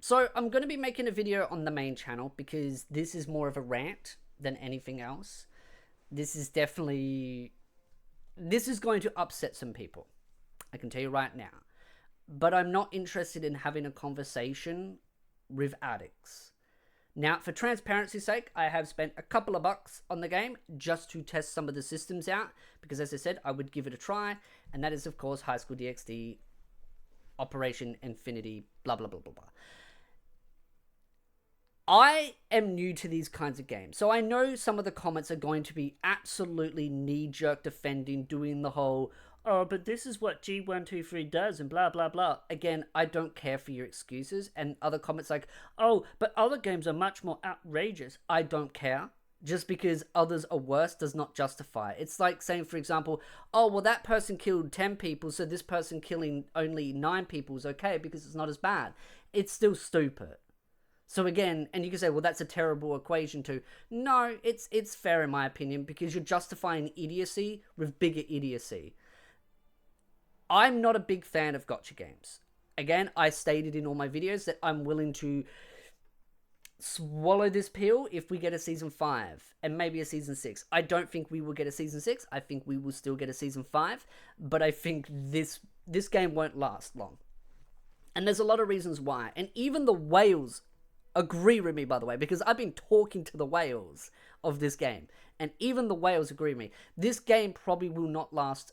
So I'm going to be making a video on the main channel because this is more of a rant than anything else. This is going to upset some people. I can tell you right now. But I'm not interested in having a conversation with addicts. Now, for transparency's sake, I have spent a couple of bucks on the game just to test some of the systems out, because as I said, I would give it a try, and that is, of course, High School DxD, Operation Infinity, blah, blah, blah, blah, blah. I am new to these kinds of games, so I know some of the comments are going to be absolutely knee-jerk defending, doing the whole, oh, but this is what G123 does, and blah, blah, blah. Again, I don't care for your excuses, and other comments like, oh, but other games are much more outrageous. I don't care. Just because others are worse does not justify it. It's like saying, for example, oh, well, that person killed 10 people, so this person killing only 9 people is okay because it's not as bad. It's still stupid. So again, and you can say, well, that's a terrible equation too. No, it's fair in my opinion, because you're justifying idiocy with bigger idiocy. I'm not a big fan of gotcha games. Again, I stated in all my videos that I'm willing to swallow this pill if we get a season 5 and maybe a season 6. I don't think we will get a season 6. I think we will still get a season 5, but I think this game won't last long. And there's a lot of reasons why. And even the whales agree with me, by the way, because I've been talking to the whales of this game, and even the whales agree with me. This game probably will not last.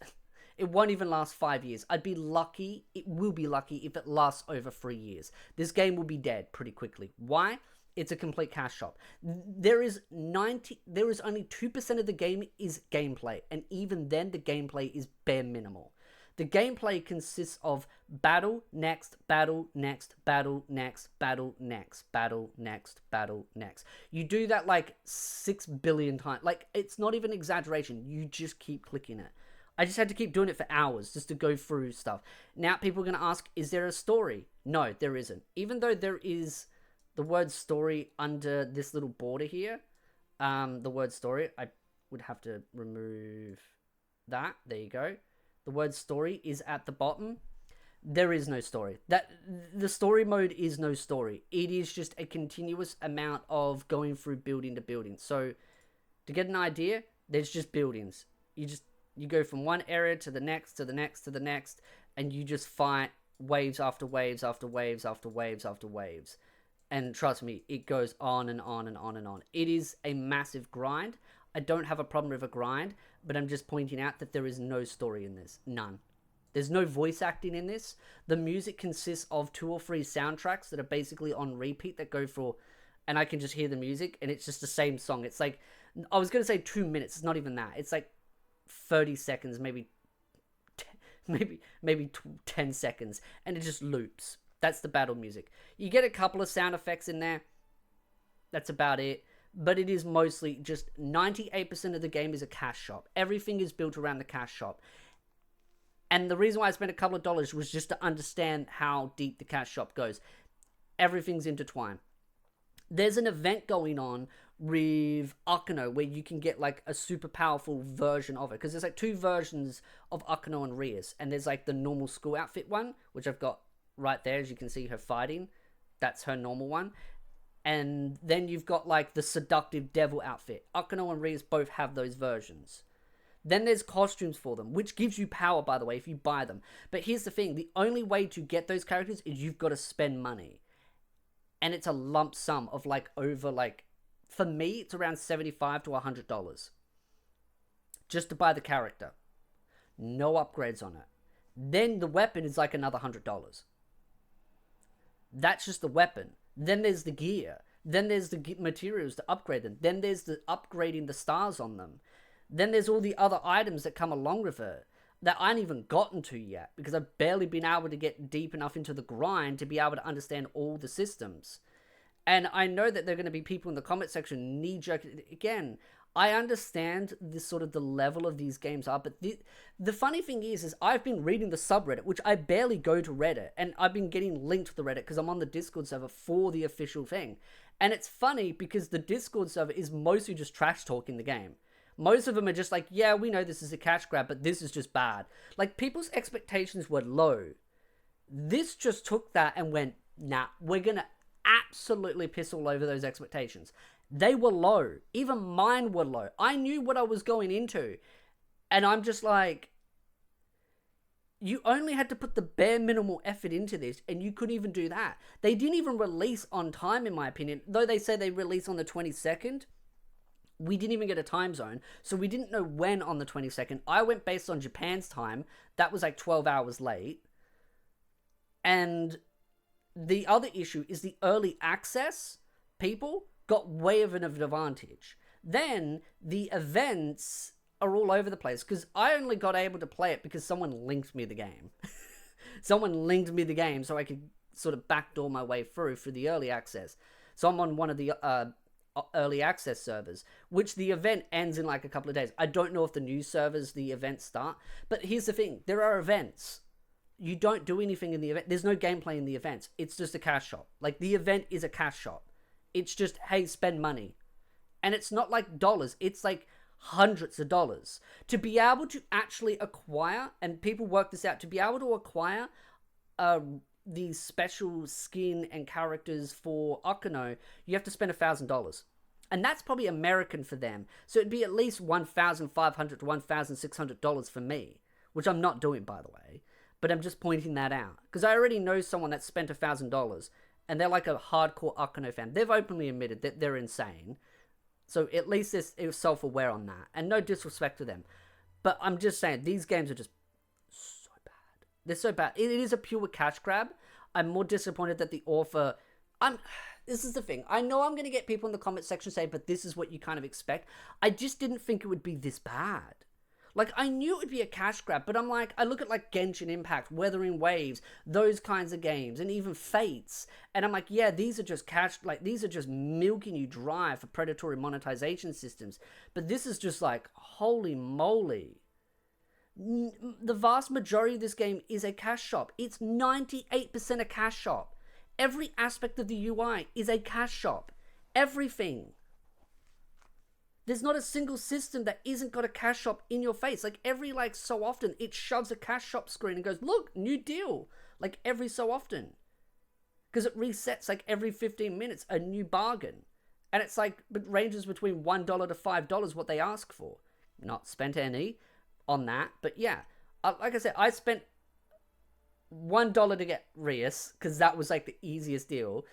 It won't even last 5 years. I'd be lucky. It will be lucky if it lasts over 3 years. This game will be dead pretty quickly. Why? It's a complete cash shop. There is only 2% of the game is gameplay, and even then the gameplay is bare minimal. The gameplay consists of battle, next, battle, next, battle, next, battle, next, battle, next, battle, next. You do that like 6 billion times. Like, it's not even exaggeration. You just keep clicking it. I just had to keep doing it for hours just to go through stuff. Now people are going to ask, is there a story? No, there isn't. Even though there is the word story under this little border here, the word story, I would have to remove that. There you go. The word story is at the bottom. There is no story. The story mode is no story. It is just a continuous amount of going through building to building. So to get an idea, there's just buildings. You go from one area to the next, to the next, to the next, and you just fight waves after waves after waves after waves after waves. And trust me, it goes on and on and on and on. It is a massive grind. I don't have a problem with a grind, but I'm just pointing out that there is no story in this. None. There's no voice acting in this. The music consists of 2 or 3 soundtracks that are basically on repeat that go for, and I can just hear the music, and it's just the same song. It's like, I was going to say 2 minutes. It's not even that. It's like 30 seconds, maybe 10 seconds, and it just loops. That's the battle music. You get a couple of sound effects in there. That's about it. But it is mostly just 98% of the game is a cash shop. Everything is built around the cash shop. And the reason why I spent a couple of dollars was just to understand how deep the cash shop goes. Everything's intertwined. There's an event going on with Akano where you can get like a super powerful version of it. Because there's like 2 versions of Akano and Rias. And there's like the normal school outfit one, which I've got right there, as you can see her fighting. That's her normal one. And then you've got like the seductive devil outfit. Akano and Rias both have those versions. Then there's costumes for them, which gives you power, by the way, if you buy them. But here's the thing. The only way to get those characters is you've got to spend money. And it's a lump sum of like over like, for me, it's around $75 to $100. Just to buy the character. No upgrades on it. Then the weapon is like another $100. That's just the weapon. Then there's the gear. Then there's the materials to upgrade them. Then there's the upgrading the stars on them. Then there's all the other items that come along with it that I ain't even gotten to yet, because I've barely been able to get deep enough into the grind to be able to understand all the systems. And I know that there are going to be people in the comment section knee-jerk. Again, I understand this sort of the level of these games are, but the funny thing is I've been reading the subreddit, which I barely go to Reddit, and I've been getting linked to the Reddit because I'm on the Discord server for the official thing. And it's funny because the Discord server is mostly just trash talking the game. Most of them are just like, yeah, we know this is a cash grab, but this is just bad. Like, people's expectations were low. This just took that and went, nah, we're gonna absolutely piss all over those expectations. They were low. Even mine were low. I knew what I was going into. And I'm just like, you only had to put the bare minimal effort into this, and you couldn't even do that. They didn't even release on time, in my opinion. Though they say they release on the 22nd, we didn't even get a time zone, so we didn't know when on the 22nd. I went based on Japan's time. That was like 12 hours late. And the other issue is the early access people got way of an advantage. Then the events are all over the place, because I only got able to play it because someone linked me the game. Someone linked me the game so I could sort of backdoor my way through for the early access. So I'm on one of the early access servers, which the event ends in like a couple of days. I don't know if the new servers the events start, but here's the thing, there are events. You don't do anything in the event. There's no gameplay in the events. It's just a cash shop. Like, the event is a cash shop. It's just, hey, spend money. And it's not like dollars. It's like hundreds of dollars. To be able to actually acquire, and people work this out, to be able to acquire these special skin and characters for Okuno, you have to spend $1,000. And that's probably American for them. So it'd be at least $1,500 to $1,600 for me, which I'm not doing, by the way. But I'm just pointing that out, because I already know someone that spent $1,000, and they're like a hardcore Okuno fan. They've openly admitted that they're insane. So at least they're self-aware on that. And no disrespect to them. But I'm just saying, these games are just so bad. They're so bad. It is a pure cash grab. I'm more disappointed that the author... This is the thing. I know I'm going to get people in the comment section saying, but this is what you kind of expect. I just didn't think it would be this bad. Like, I knew it would be a cash grab, but I'm like, I look at like Genshin Impact, Wuthering Waves, those kinds of games, and even Fates, and I'm like, yeah, these are just cash, like, these are just milking you dry for predatory monetization systems. But this is just like, holy moly. The vast majority of this game is a cash shop. It's 98% a cash shop. Every aspect of the UI is a cash shop. Everything. There's not a single system that isn't got a cash shop in your face. Like, every, like, so often, it shoves a cash shop screen and goes, look, new deal. Like, every so often. Because it resets, like, every 15 minutes, a new bargain. And it's, like, it ranges between $1 to $5 what they ask for. Not spent any on that. But, yeah. Like I said, I spent $1 to get Rias, because that was, like, the easiest deal.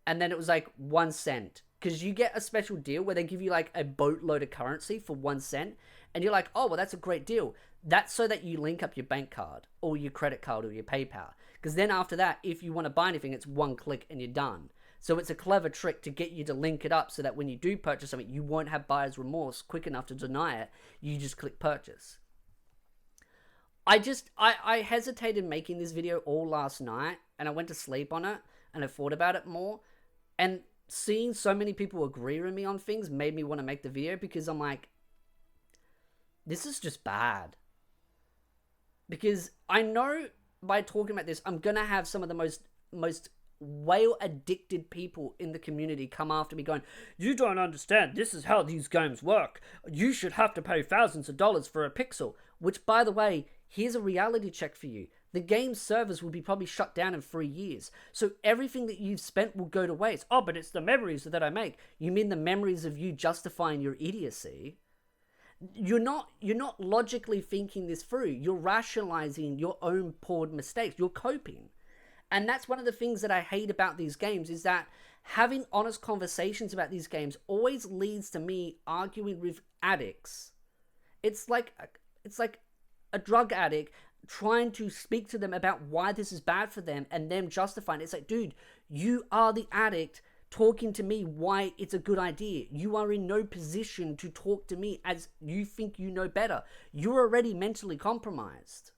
And then it was, like, 1 cent. Because you get a special deal where they give you like a boatload of currency for 1 cent. And you're like, oh, well, that's a great deal. That's so that you link up your bank card or your credit card or your PayPal. Because then after that, if you want to buy anything, it's 1 click and you're done. So it's a clever trick to get you to link it up so that when you do purchase something, you won't have buyer's remorse quick enough to deny it. You just click purchase. I hesitated making this video all last night, and I went to sleep on it and I thought about it more. And seeing so many people agree with me on things made me want to make the video, because I'm like, this is just bad. Because I know by talking about this, I'm going to have some of the most whale addicted people in the community come after me going, you don't understand, this is how these games work. You should have to pay thousands of dollars for a pixel. Which, by the way, here's a reality check for you. The game's servers will be probably shut down in 3 years. So everything that you've spent will go to waste. Oh, but it's the memories that I make. You mean the memories of you justifying your idiocy? You're not logically thinking this through. You're rationalizing your own poor mistakes. You're coping. And that's one of the things that I hate about these games, is that having honest conversations about these games always leads to me arguing with addicts. It's like a drug addict trying to speak to them about why this is bad for them and them justifying it. It's like, dude, you are the addict talking to me why it's a good idea. You are in no position to talk to me as you think you know better. You're already mentally compromised.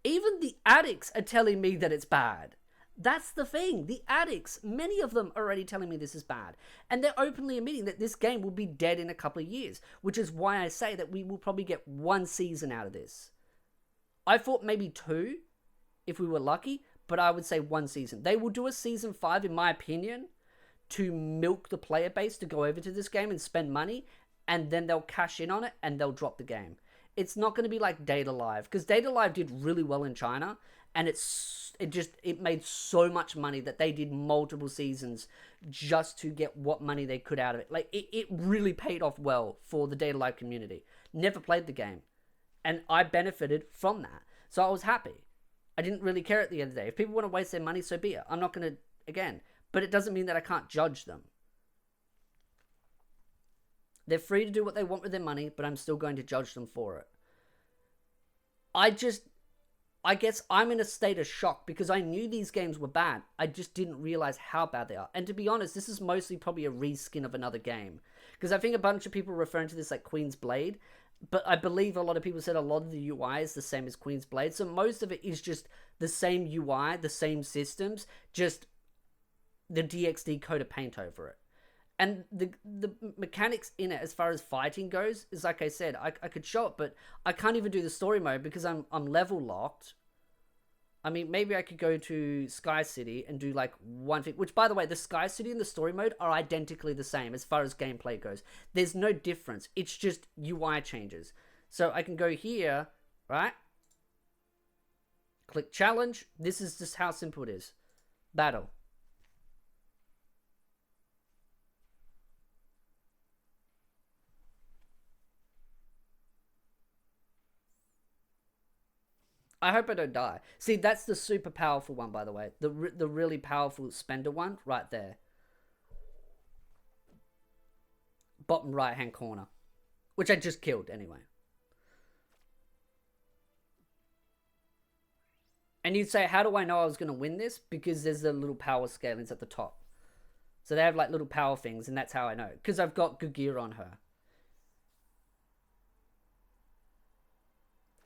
Even the addicts are telling me that it's bad. That's the thing. The addicts, many of them are already telling me this is bad. And they're openly admitting that this game will be dead in a couple of years, which is why I say that we will probably get 1 season out of this. I thought maybe 2, if we were lucky, but I would say 1 season. They will do a season 5, in my opinion, to milk the player base to go over to this game and spend money, and then they'll cash in on it and they'll drop the game. It's not going to be like Data Live, because Data Live did really well in China, and it made so much money that they did multiple seasons just to get what money they could out of it. Like, it really paid off well for the Data Live community. Never played the game, and I benefited from that, so I was happy. I didn't really care at the end of the day. If people want to waste their money, so be it. I'm not going to, again, but it doesn't mean that I can't judge them. They're free to do what they want with their money, but I'm still going to judge them for it. I guess I'm in a state of shock because I knew these games were bad. I just didn't realize how bad they are. And to be honest, this is mostly probably a reskin of another game. Because I think a bunch of people are referring to this like Queen's Blade. But I believe a lot of people said a lot of the UI is the same as Queen's Blade. So most of it is just the same UI, the same systems, just the DxD coat of paint over it. And the mechanics in it, as far as fighting goes, is like I said, I could show it, but I can't even do the story mode because I'm level locked. I mean, maybe I could go to Sky City and do like one thing, which by the way, the Sky City and the story mode are identically the same as far as gameplay goes. There's no difference. It's just UI changes. So I can go here, right? Click challenge. This is just how simple it is. Battle. I hope I don't die. See, that's the super powerful one, by the way. The really powerful spender one, right there. Bottom right-hand corner. Which I just killed, anyway. And you'd say, how do I know I was going to win this? Because there's the little power scalings at the top. So they have, like, little power things, and that's how I know. Because I've got good gear on her.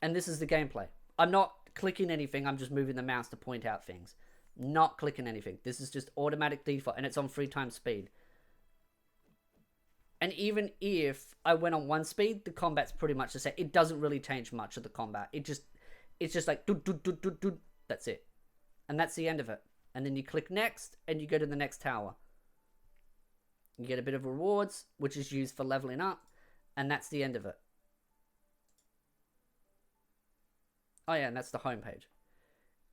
And this is the gameplay. I'm not clicking anything, I'm just moving the mouse to point out things. Not clicking anything. This is just automatic default, and it's on 3x speed. And even if I went on 1 speed, the combat's pretty much the same. It doesn't really change much of the combat. It's just like, that's it. And that's the end of it. And then you click next, and you go to the next tower. You get a bit of rewards, which is used for leveling up, and that's the end of it. Oh yeah, and that's the homepage.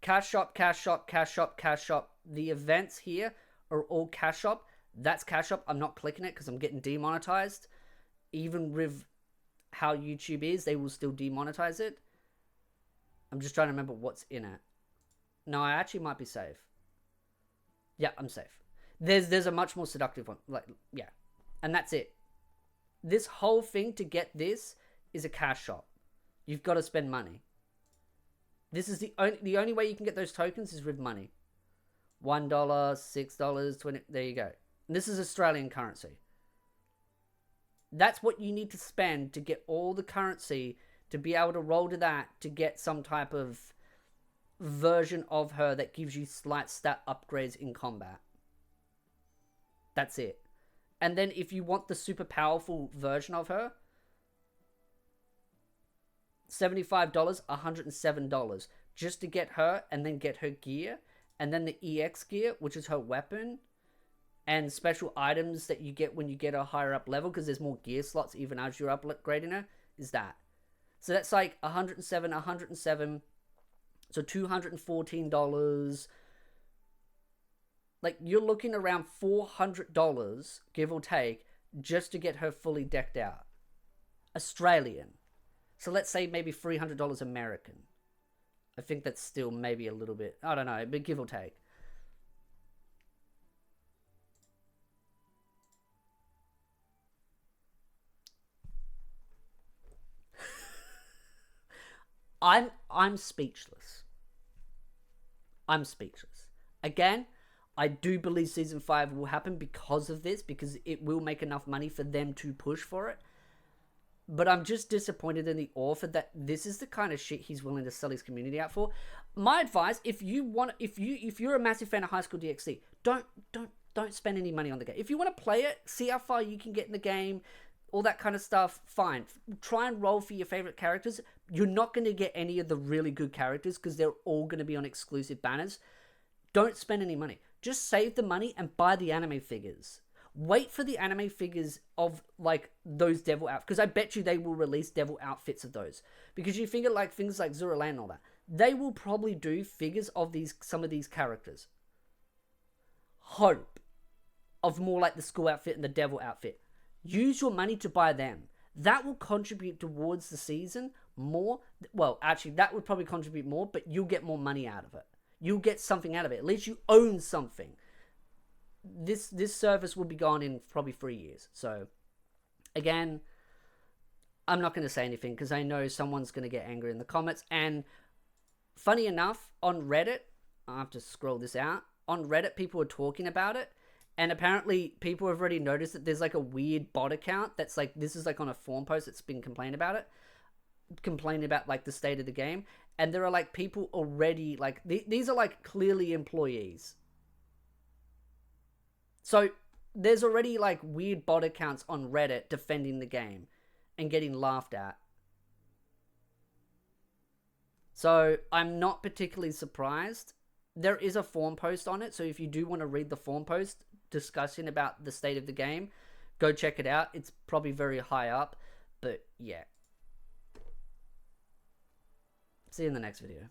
Cash shop, cash shop, cash shop, cash shop. The events here are all cash shop. That's cash shop. I'm not clicking it because I'm getting demonetized. Even with how YouTube is, they will still demonetize it. I'm just trying to remember what's in it. No, I actually might be safe. Yeah, I'm safe. There's a much more seductive one. Like, yeah. And that's it. This whole thing to get this is a cash shop. You've got to spend money. This is the only way you can get those tokens is with money. $1, $6, 20. There you go. And this is Australian currency. That's what you need to spend to get all the currency to be able to roll to that to get some type of version of her that gives you slight stat upgrades in combat. That's it. And then if you want the super powerful version of her, $75, $107 just to get her and then get her gear, and then the EX gear, which is her weapon, and special items that you get when you get a higher up level because there's more gear slots even as you're upgrading her, is that. So that's like $107, so $214. Like, you're looking around $400, give or take, just to get her fully decked out. Australian. So let's say maybe $300 American. I think that's still maybe a little bit, I don't know, but give or take. I'm speechless. I'm speechless. Again, I do believe Season 5 will happen because of this, because it will make enough money for them to push for it. But I'm just disappointed in the author that this is the kind of shit he's willing to sell his community out for. My advice, if you're a massive fan of High School DxD, don't spend any money on the game. If you want to play it, see how far you can get in the game, all that kind of stuff, fine. Try and roll for your favorite characters. You're not going to get any of the really good characters because they're all going to be on exclusive banners. Don't spend any money. Just save the money and buy the anime figures. Wait for the anime figures of, like, those devil outfits. Because I bet you they will release devil outfits of those. Because you figure, like, things like Zura Land and all that. they will probably do figures of some of these characters. Hope of more like the school outfit and the devil outfit. Use your money to buy them. That will contribute towards the season more. Well, actually, that would probably contribute more, but you'll get more money out of it. You'll get something out of it. At least you own something. This service will be gone in probably 3 years. So, again, I'm not going to say anything because I know someone's going to get angry in the comments. And funny enough, on Reddit, I have to scroll this out. On Reddit, people are talking about it. And apparently, people have already noticed that there's like a weird bot account that's like, this is like on a forum post that's been complaining about it. Complaining about like the state of the game. And there are like people already, like, these are like clearly employees. So, there's already like weird bot accounts on Reddit defending the game and getting laughed at. So, I'm not particularly surprised. There is a forum post on it, so if you do want to read the forum post discussing about the state of the game, go check it out. It's probably very high up, but yeah. See you in the next video.